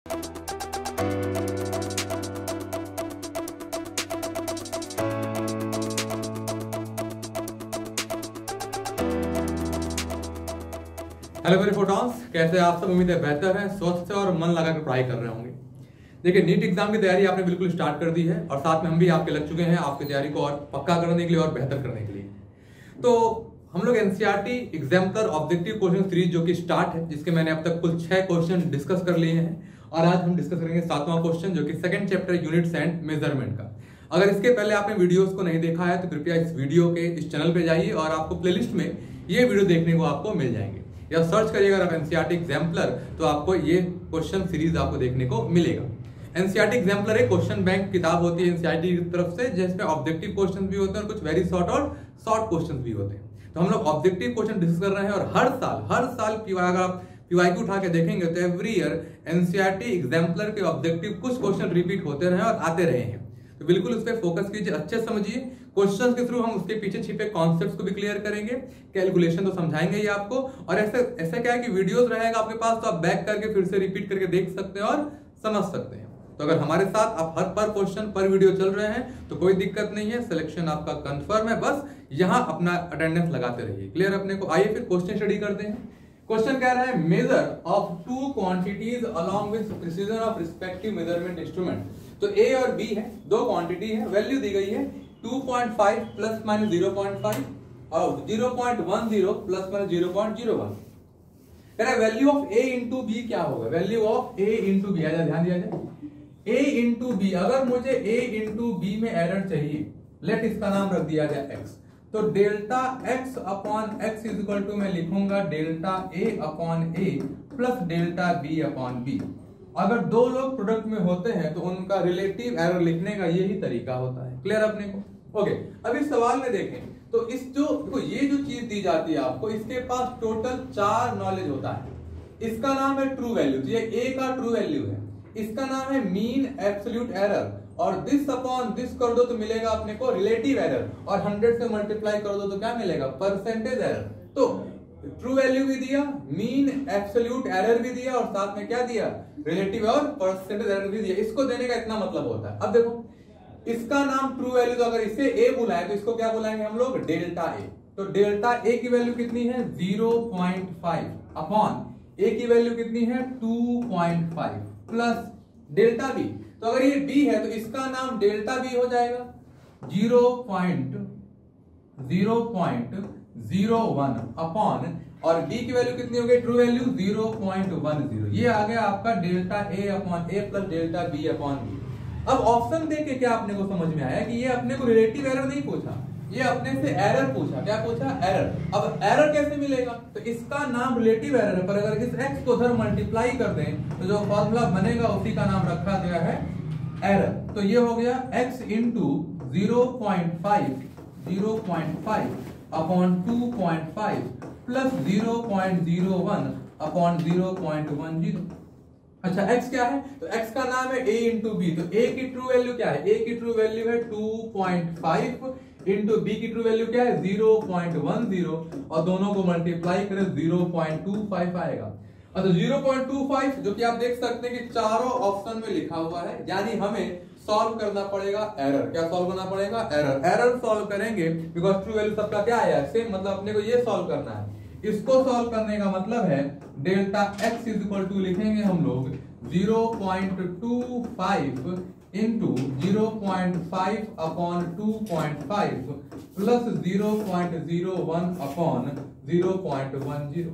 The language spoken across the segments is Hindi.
हेलो मेरे फोटॉन्स, कैसे आप सब? उम्मीद है बेहतर है, स्वस्थ है और मन लगा कर पढ़ाई कर रहे होंगे। देखिए, नीट एग्जाम की तैयारी आपने बिल्कुल स्टार्ट कर दी है और साथ में हम भी आपके लग चुके हैं आपकी तैयारी को और पक्का करने के लिए और बेहतर करने के लिए। तो हम लोग NCERT exemplar objective question series जो कि स्टार्ट है, जिसके मैंने अब तक कुल 6 क्वेश्चन डिस्कस कर लिए हैं और आज हम डिस्कस करेंगे 7वां क्वेश्चन जो कि second chapter units and measurement का। अगर इसके पहले आपने वीडियोस को नहीं देखा है तो कृपया इस वीडियो के इस चैनल पे जाइए और आपको प्लेलिस्ट में ये वीडियो देखने को आपको मिल जाएंगे, या सर्च करिएगा आप एनसीईआरटी एग्जाम्पलर तो आपको ये क्वेश्चन सीरीज आपको देखने को मिलेगा। एनसीईआरटी एग्जाम्पलर एक क्वेश्चन बैंक किताब होती है एनसीईआरटी की तरफ से, जिसमें ऑब्जेक्टिव क्वेश्चन भी होते हैं और कुछ वेरी शॉर्ट और शॉर्ट क्वेश्चन भी होते हैं। तो हम लोग ऑब्जेक्टिव क्वेश्चन डिस्कस कर रहे हैं और हर साल अगर आप पीवाईक्यू उठा के देखेंगे तो एवरी ईयर एनसीईआरटी एग्जाम्पलर के ऑब्जेक्टिव कुछ क्वेश्चन रिपीट होते रहे और आते रहे हैं। तो बिल्कुल उस पर फोकस कीजिए, अच्छे समझिए। क्वेश्चंस के थ्रू हम उसके पीछे छिपे कॉन्सेप्ट्स को भी क्लियर करेंगे, कैलकुलेशन तो समझाएंगे ही आपको। और ऐसा क्या है कि वीडियोस रहेगा आपके पास, तो आप बैक करके फिर से रिपीट करके देख सकते हैं और समझ सकते हैं। तो अगर हमारे साथ आप हर पर क्वेश्चन पर वीडियो चल रहे हैं तो कोई दिक्कत नहीं है, सिलेक्शन आपका कंफर्म है। बस यहाँ अपना अटेंडेंस लगाते रहिए। क्लियर अपने को? आइए फिर क्वेश्चन स्टडी करते हैं। क्वेश्चन कह रहा है measure of two quantities along with precision of respective measurement instrument. तो ए और बी है, दो क्वांटिटी है, वैल्यू दी गई है 2.5 प्लस माइनस 0.5 और 0.10 प्लस माइनस 0.01। कह रहा है value of A into B क्या होगा? Value of A into B, ध्यान दिया जाए, ए इंटू बी। अगर मुझे ए इंटू बी में एरर चाहिए, लेट इसका नाम रख दिया जाए एक्स, तो delta X upon X is equal to मैं लिखूंगा delta A upon A plus delta B upon B. अगर दो लोग प्रोडक्ट में होते हैं तो उनका रिलेटिव एरर लिखने का यही तरीका होता है। क्लियर अपने को? ओके, अब इस सवाल में देखें तो इस ये जो चीज दी जाती है आपको, इसके पास टोटल 4 नॉलेज होता है। इसका नाम है ट्रू वैल्यू, ये ए का ट्रू वैल्यू है। इसका नाम है मीन एब्सोल्यूट एरर, और दिस अपॉन दिस कर दो तो मिलेगा अपने को रिलेटिव एरर, और 100 से मल्टीप्लाई कर दो तो क्या मिलेगा? Percentage error. तो ट्रू वैल्यू भी दिया, मीन एब्सोल्यूट एरर भी दिया, और साथ में क्या दिया? रिलेटिव और परसेंटेज एरर भी दिया। इसको देने का इतना मतलब होता है। अब देखो, इसका नाम ट्रू वैल्यू, तो अगर इसे ए बुलाए तो इसको क्या बुलाएंगे हम लोग? Delta A. तो डेल्टा ए की वैल्यू कितनी है? 0.5 अपॉन ए की वैल्यू कितनी है? 2.5 प्लस डेल्टा बी। तो अगर ये बी है तो इसका नाम डेल्टा बी हो जाएगा 0.01 अपॉन, और बी की वैल्यू कितनी हो गई? True value 0.10। ये आ गया आपका delta A upon A plus delta B upon B. अब ऑप्शन देख के क्या अपने को समझ में आया कि ये अपने को रिलेटिव एरर नहीं पूछा, ये अपने से एरर पूछा। क्या पूछा? एरर। अब एरर कैसे मिलेगा? तो इसका नाम रिलेटिव एरर है, पर अगर इस x को उधर मल्टीप्लाई कर दें तो जो फॉर्मूला बनेगा उसी का नाम रखा गया है एरर। तो ये हो गया x into 0.5 upon 2.5 plus 0.01 upon 0.10। अच्छा, x क्या है? तो x का नाम है a इंटू बी। तो a की ट्रू वैल्यू क्या है? a की ट्रू वैल्यू है 2.5 इंटू बी की ट्रू वैल्यू क्या है? 0.10, और दोनों को मल्टीप्लाई करें 0.25 आएगा। अच्छा, 0.25 जो कि आप देख सकते हैं कि चारों ऑप्शन में लिखा हुआ है, यानी हमें सॉल्व करना पड़ेगा एरर। क्या सॉल्व करना पड़ेगा? एरर। एरर सॉल्व करेंगे बिकॉज ट्रू वैल्यू सबका क्या आया? सेम। मतलब अपने को ये सॉल्व करना है। इसको सॉल्व करने का मतलब है delta X is equal to लिखेंगे हम लोग 0.25 into 0.5 upon 2.5 plus 0.01 upon 0.10।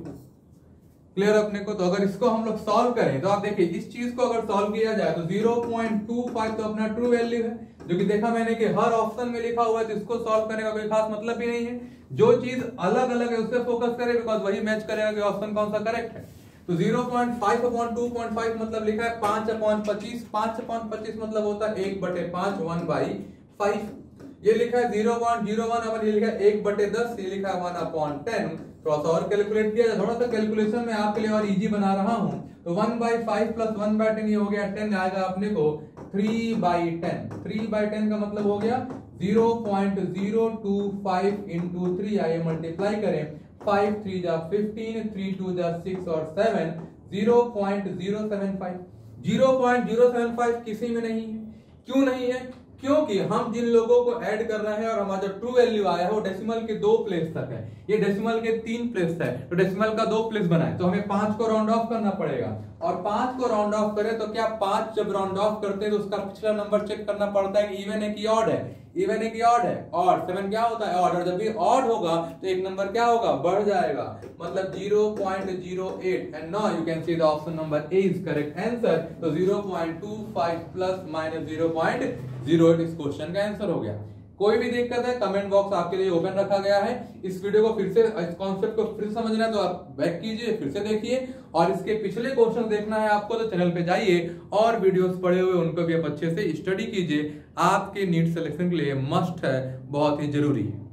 Clear अपने को? तो अगर इसको हम लोग सॉल्व करें तो आप देखिए, इस चीज को अगर सॉल्व किया जाए तो 0.25 तो अपना ट्रू वैल्यू है, जो कि देखा मैंने कि हर ऑप्शन में लिखा हुआ है, तो इसको सॉल्व करने का कोई खास मतलब भी नहीं है। जो चीज अलग अलग है उससे फोकस करें, बिकॉज वही मैच करेगा कि ऑप्शन कौन सा करेक्ट है। तो 0.5 अपॉन 2.5 मतलब लिखा है 5 अपॉन 25। 5 अपॉन 25 मतलब होता है 1/5, 1/5। ये लिखा है 0.01 अपन, ये लिखा है 1/10, ये लिखा है 1/10। थोड़ा सा और कैलकुलेट किया जाए, थोड़ा सा कैलकुलेशन में आपके लिए और इजी बना रहा हूं। तो 1/5 प्लस 1/10 ये हो गया 10, आएगा अपने को 3/10। 3/10 का मतलब हो गया 0.025 इंटू 3, आइए मल्टीप्लाई करें। 5 3 जा 15, 3 2 जा 6 और 7, 0.075। 0.075 किसी में नहीं है। क्यों नहीं है? क्योंकि हम जिन लोगों को ऐड कर रहे हैं और हमारा जो ट्रू वैल्यू आया है वो डेसिमल के 2 प्लेस तक है, ये डेसिमल के 3 प्लेस है, तो डेसिमल का 2 प्लेस बना है, तो हमें 5 को राउंड ऑफ करना पड़ेगा। और 5 को राउंड ऑफ करें तो क्या 5 जब राउंड ऑफ करते हैं तो उसका पिछला नंबर चेक करना पड़ता है कि इवन है कि ऑड है, इवन है कि ऑड है, ऑड। 7 क्या होता है? ऑड। और जब भी ऑड होगा तो एक नंबर क्या होगा? बढ़ जाएगा, मतलब 0.08। And now you can see the option number A is correct answer. तो 0.25 प्लस माइनस 0.08 इस क्वेश्चन का आंसर हो गया। कोई भी दिक्कत है कमेंट बॉक्स आपके लिए ओपन रखा गया है। इस वीडियो को फिर से, इस कॉन्सेप्ट को फिर समझना है तो आप बैक कीजिए, फिर से देखिए, और इसके पिछले क्वेश्चन देखना है आपको तो चैनल पे जाइए और वीडियोस पड़े हुए उनको भी आप अच्छे से स्टडी कीजिए। आपके नीट सिलेक्शन के लिए मस्ट है, बहुत ही जरूरी है।